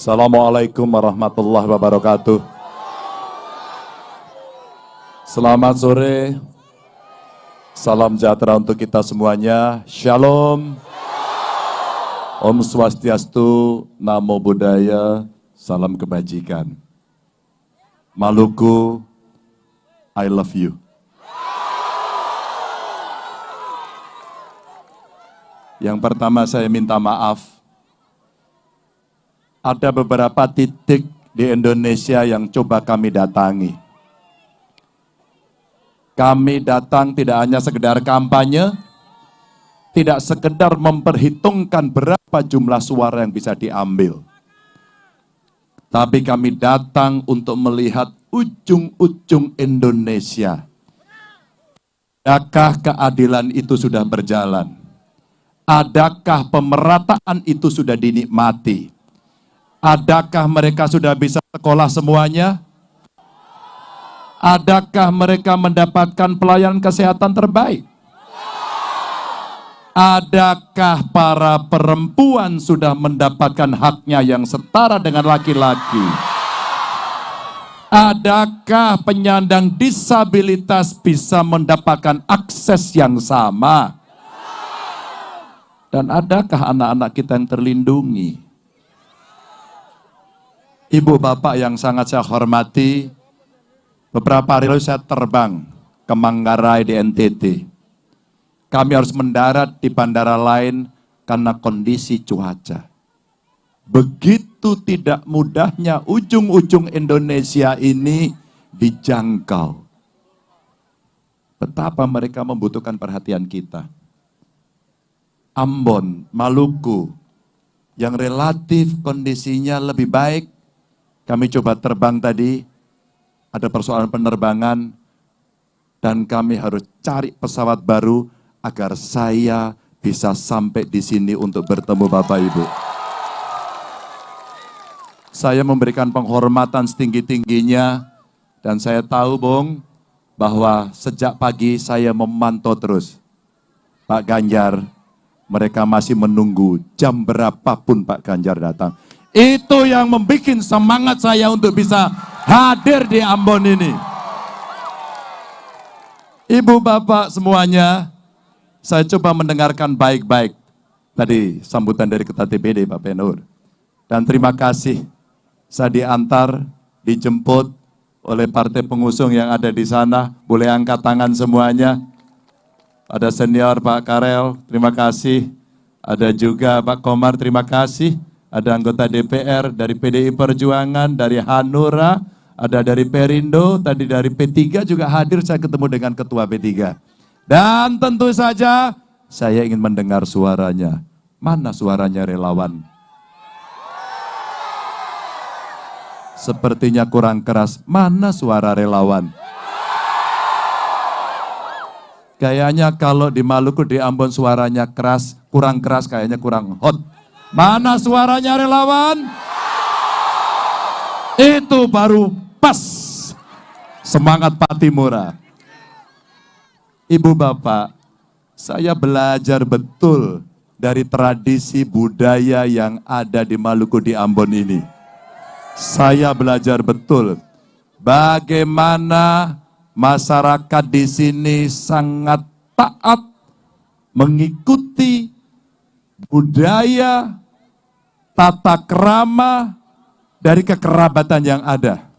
Assalamualaikum warahmatullahi wabarakatuh. Selamat sore. Salam sejahtera untuk kita semuanya. Shalom. Om Swastiastu, Namo Buddhaya, salam kebajikan. Maluku, I love you. Yang pertama saya minta maaf. Ada beberapa titik di Indonesia yang coba kami datangi. Kami datang tidak hanya sekedar kampanye, tidak sekedar memperhitungkan berapa jumlah suara yang bisa diambil. Tapi kami datang untuk melihat ujung-ujung Indonesia. Adakah keadilan itu sudah berjalan? Adakah pemerataan itu sudah dinikmati? Adakah mereka sudah bisa sekolah semuanya? Adakah mereka mendapatkan pelayanan kesehatan terbaik? Adakah para perempuan sudah mendapatkan haknya yang setara dengan laki-laki? Adakah penyandang disabilitas bisa mendapatkan akses yang sama? Dan adakah anak-anak kita yang terlindungi? Ibu bapak yang sangat saya hormati, beberapa hari lalu saya terbang ke Manggarai di NTT. Kami harus mendarat di bandara lain karena kondisi cuaca. Begitu tidak mudahnya ujung-ujung Indonesia ini dijangkau. Betapa mereka membutuhkan perhatian kita. Ambon, Maluku, yang relatif kondisinya lebih baik. Kami coba terbang tadi, ada persoalan penerbangan, dan kami harus cari pesawat baru agar saya bisa sampai di sini untuk bertemu Bapak Ibu. Saya memberikan penghormatan setinggi-tingginya, dan saya tahu, Bung, bahwa sejak pagi saya memantau terus. Pak Ganjar, mereka masih menunggu jam berapapun Pak Ganjar datang. Itu yang membuat semangat saya untuk bisa hadir di Ambon ini. Ibu bapak semuanya, saya coba mendengarkan baik-baik tadi sambutan dari Ketua TPD Pak Penur. Dan terima kasih saya diantar, dijemput oleh partai pengusung yang ada di sana. Boleh angkat tangan semuanya. Ada senior Pak Karel, terima kasih. Ada juga Pak Komar, terima kasih. Ada anggota DPR dari PDI Perjuangan, dari Hanura, ada dari Perindo, tadi dari P3 juga hadir, saya ketemu dengan Ketua P3. Dan tentu saja saya ingin mendengar suaranya. Mana suaranya relawan? Sepertinya kurang keras. Mana suara relawan? Kayaknya kalau di Maluku, di Ambon suaranya keras, kurang keras, kayaknya kurang hot. Mana suaranya relawan? Itu baru pas. Semangat Pak Timura. Ibu bapak, saya belajar betul dari tradisi budaya yang ada di Maluku, di Ambon ini. Saya belajar betul bagaimana masyarakat di sini sangat taat mengikuti budaya, tata krama dari kekerabatan yang ada.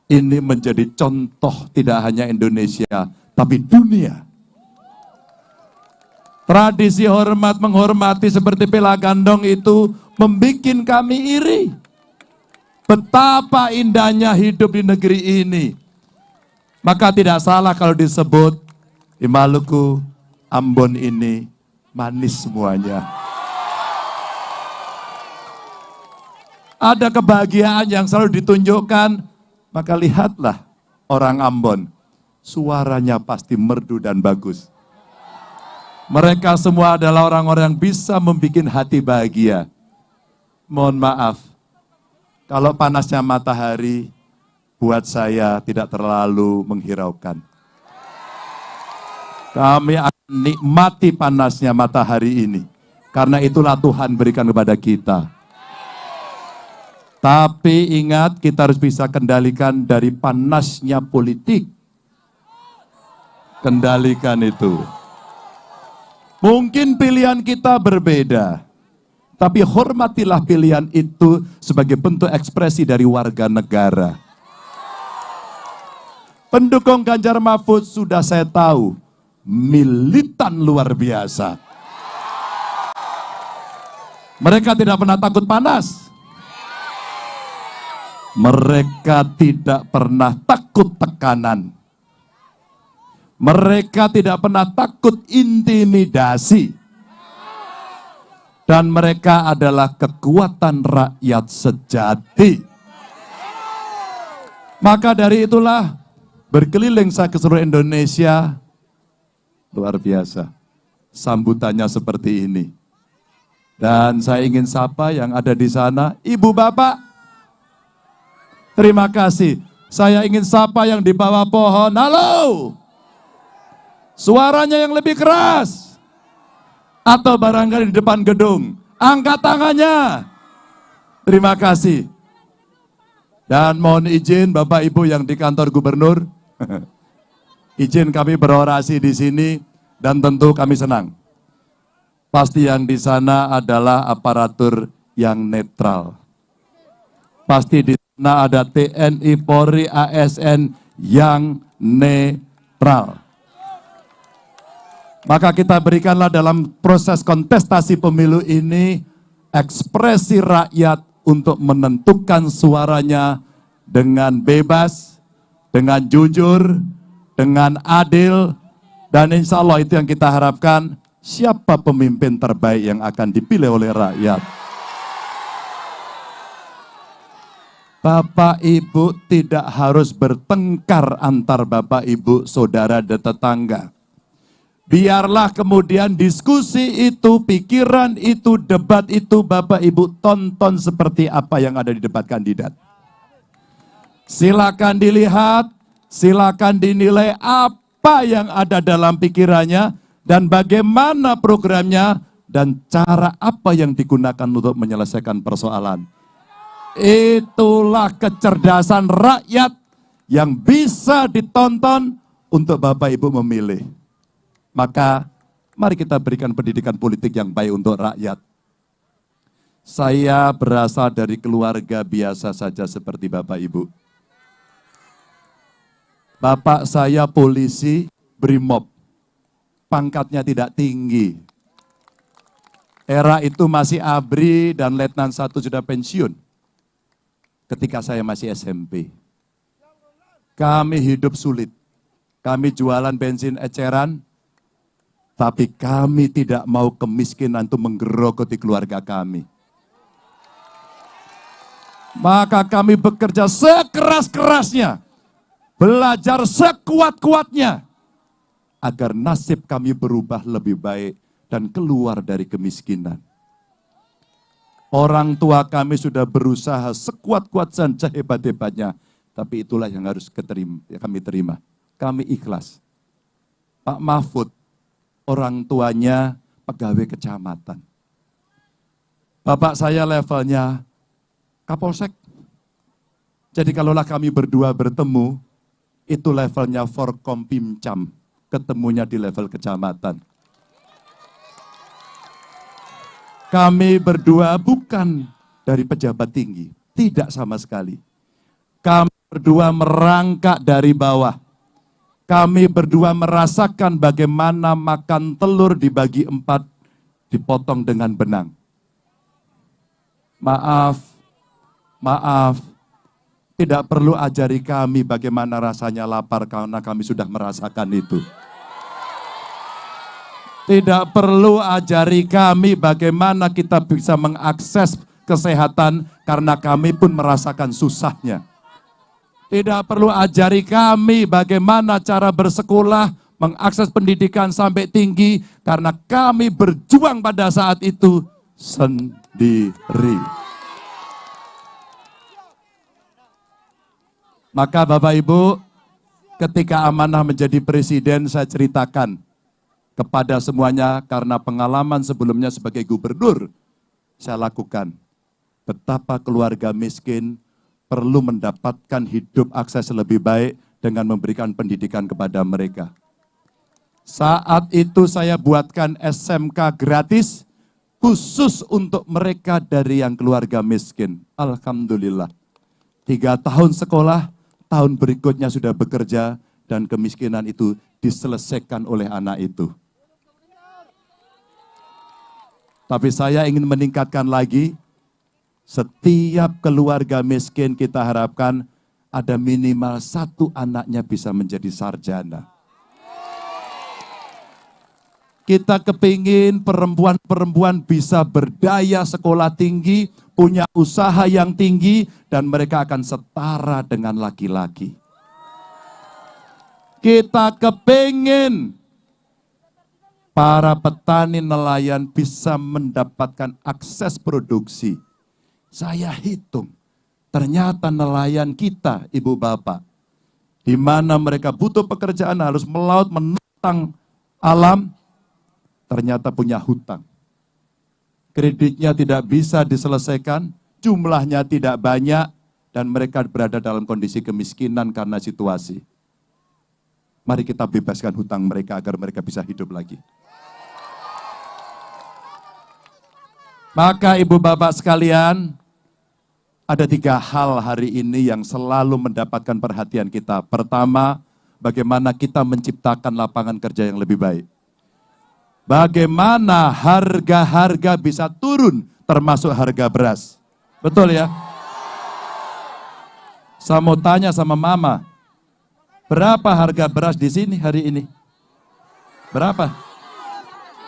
Ini menjadi contoh tidak hanya Indonesia, tapi dunia. Tradisi hormat menghormati seperti Pela Gandong itu membuat kami iri. Betapa indahnya hidup di negeri ini. Maka tidak salah kalau disebut di Maluku, Ambon ini manis semuanya. Ada kebahagiaan yang selalu ditunjukkan, maka lihatlah orang Ambon, suaranya pasti merdu dan bagus. Mereka semua adalah orang-orang yang bisa membuat hati bahagia. Mohon maaf, kalau panasnya matahari, buat saya tidak terlalu menghiraukan. Kami akan nikmati panasnya matahari ini, karena itulah Tuhan berikan kepada kita. Tapi ingat, kita harus bisa kendalikan dari panasnya politik. Kendalikan itu. Mungkin pilihan kita berbeda, tapi hormatilah pilihan itu sebagai bentuk ekspresi dari warga negara. Pendukung Ganjar Mahfud sudah saya tahu, militan luar biasa. Mereka tidak pernah takut panas. Mereka tidak pernah takut tekanan. Mereka tidak pernah takut intimidasi. Dan mereka adalah kekuatan rakyat sejati. Maka dari itulah, berkeliling saya ke seluruh Indonesia, luar biasa. Sambutannya seperti ini. Dan saya ingin sapa yang ada di sana, Ibu Bapak, terima kasih. Saya ingin sapa yang di bawah pohon, halo. Suaranya yang lebih keras. Atau barangkali di depan gedung, angkat tangannya. Terima kasih. Dan mohon izin Bapak Ibu yang di kantor gubernur, izin kami berorasi di sini dan tentu kami senang. Pasti yang di sana adalah aparatur yang netral. Pasti di sana ada TNI, Polri, ASN yang netral. Maka kita berikanlah dalam proses kontestasi pemilu ini ekspresi rakyat untuk menentukan suaranya dengan bebas, dengan jujur, dengan adil, dan insya Allah itu yang kita harapkan. Siapa pemimpin terbaik yang akan dipilih oleh rakyat? Bapak Ibu tidak harus bertengkar antar Bapak Ibu, saudara dan tetangga. Biarlah kemudian diskusi itu, pikiran itu, debat itu Bapak Ibu tonton seperti apa yang ada di debat kandidat. Silakan dilihat, silakan dinilai apa yang ada dalam pikirannya, dan bagaimana programnya, dan cara apa yang digunakan untuk menyelesaikan persoalan. Itulah kecerdasan rakyat yang bisa ditonton untuk Bapak Ibu memilih. Maka mari kita berikan pendidikan politik yang baik untuk rakyat. Saya berasal dari keluarga biasa saja seperti Bapak Ibu. Bapak saya polisi Brimob. Pangkatnya tidak tinggi. Era itu masih ABRI dan Letnan 1 sudah pensiun. Ketika saya masih SMP. Kami hidup sulit. Kami jualan bensin eceran, tapi kami tidak mau kemiskinan itu menggerogoti keluarga kami. Maka kami bekerja sekeras-kerasnya, belajar sekuat-kuatnya, agar nasib kami berubah lebih baik dan keluar dari kemiskinan. Orang tua kami sudah berusaha sekuat-kuat dan sehebat-hebatnya, tapi itulah yang harus kami terima. Kami ikhlas. Pak Mahfud, orang tuanya pegawai kecamatan. Bapak saya levelnya Kapolsek. Jadi kalaulah kami berdua bertemu, itu levelnya Forkompimcam. Ketemunya di level kecamatan. Kami berdua bukan dari pejabat tinggi, tidak sama sekali. Kami berdua merangkak dari bawah. Kami berdua merasakan bagaimana makan telur dibagi 4, dipotong dengan benang. Maaf, tidak perlu ajari kami bagaimana rasanya lapar karena kami sudah merasakan itu. Tidak perlu ajari kami bagaimana kita bisa mengakses kesehatan karena kami pun merasakan susahnya. Tidak perlu ajari kami bagaimana cara bersekolah, mengakses pendidikan sampai tinggi karena kami berjuang pada saat itu sendiri. Maka Bapak Ibu, ketika amanah menjadi presiden, saya ceritakan kepada semuanya karena pengalaman sebelumnya sebagai gubernur saya lakukan. betapa keluarga miskin perlu mendapatkan hidup akses lebih baik dengan memberikan pendidikan kepada mereka. Saat itu saya buatkan SMK gratis khusus untuk mereka dari yang keluarga miskin. Alhamdulillah. 3 tahun sekolah, tahun berikutnya sudah bekerja, dan kemiskinan itu diselesaikan oleh anak itu. Tapi saya ingin meningkatkan lagi, setiap keluarga miskin kita harapkan ada minimal 1 anaknya bisa menjadi sarjana. Kita kepingin perempuan-perempuan bisa berdaya sekolah tinggi, punya usaha yang tinggi, dan mereka akan setara dengan laki-laki. Kita kepingin para petani nelayan bisa mendapatkan akses produksi. Saya hitung, ternyata nelayan kita, ibu bapak, di mana mereka butuh pekerjaan harus melaut, menentang alam, ternyata punya hutang. Kreditnya tidak bisa diselesaikan, jumlahnya tidak banyak, dan mereka berada dalam kondisi kemiskinan karena situasi. Mari kita bebaskan hutang mereka agar mereka bisa hidup lagi. Maka ibu bapak sekalian, ada 3 hal hari ini yang selalu mendapatkan perhatian kita. Pertama, bagaimana kita menciptakan lapangan kerja yang lebih baik. Bagaimana harga-harga bisa turun, termasuk harga beras. Betul ya? Saya mau tanya sama mama, berapa harga beras di sini hari ini? Berapa?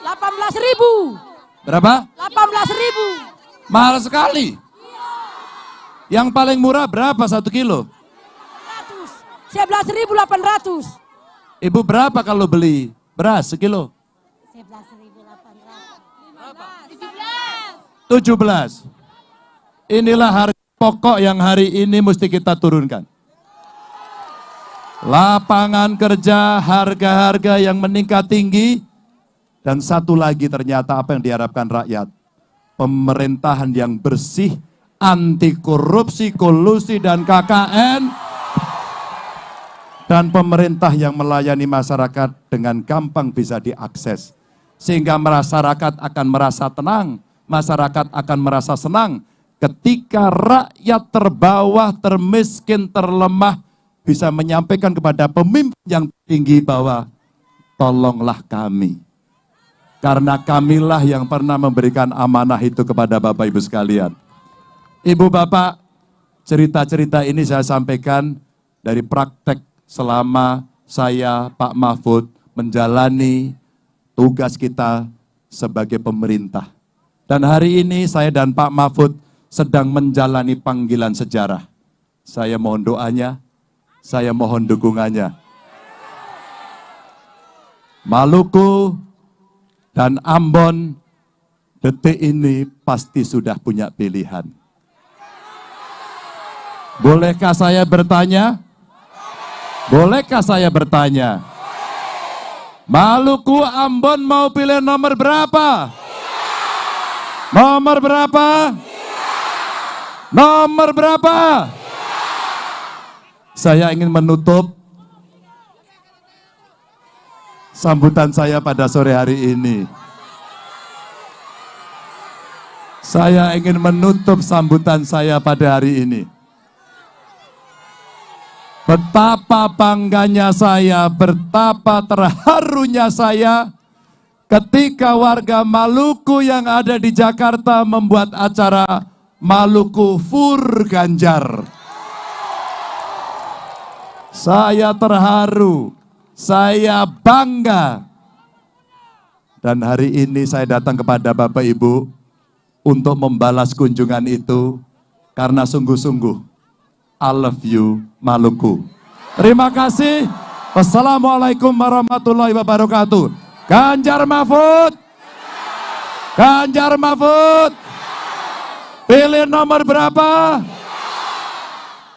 18.000. Berapa? 18.000. Mahal sekali. Yang paling murah berapa 1 kilo? 11.800. Ibu berapa kalau beli beras sekilo? 17. Inilah harga pokok yang hari ini mesti kita turunkan. Lapangan kerja, harga-harga yang meningkat tinggi, dan satu lagi ternyata apa yang diharapkan rakyat. Pemerintahan yang bersih, anti korupsi, kolusi, dan KKN, dan pemerintah yang melayani masyarakat dengan gampang bisa diakses. Sehingga masyarakat akan merasa tenang, masyarakat akan merasa senang ketika rakyat terbawah, termiskin, terlemah bisa menyampaikan kepada pemimpin yang tinggi bahwa tolonglah kami. Karena kamilah yang pernah memberikan amanah itu kepada Bapak Ibu sekalian. Ibu Bapak, cerita-cerita ini saya sampaikan dari praktek selama saya, Pak Mahfud, menjalani tugas kita sebagai pemerintah. Dan hari ini saya dan Pak Mahfud sedang menjalani panggilan sejarah. Saya mohon doanya, saya mohon dukungannya. Maluku dan Ambon detik ini pasti sudah punya pilihan. Bolehkah saya bertanya? Bolehkah saya bertanya? Maluku, Ambon mau pilih nomor berapa? Nomor berapa? Nomor berapa? Saya ingin menutup sambutan saya pada sore hari ini. Saya ingin menutup sambutan saya pada hari ini. Betapa bangganya saya, betapa terharunya saya ketika warga Maluku yang ada di Jakarta membuat acara Maluku Fur Ganjar. Saya terharu, saya bangga. Dan hari ini saya datang kepada Bapak Ibu untuk membalas kunjungan itu karena sungguh-sungguh I love you Maluku. Terima kasih. Wassalamualaikum warahmatullahi wabarakatuh. Ganjar Mahfud. Ganjar Mahfud. Pilih nomor berapa?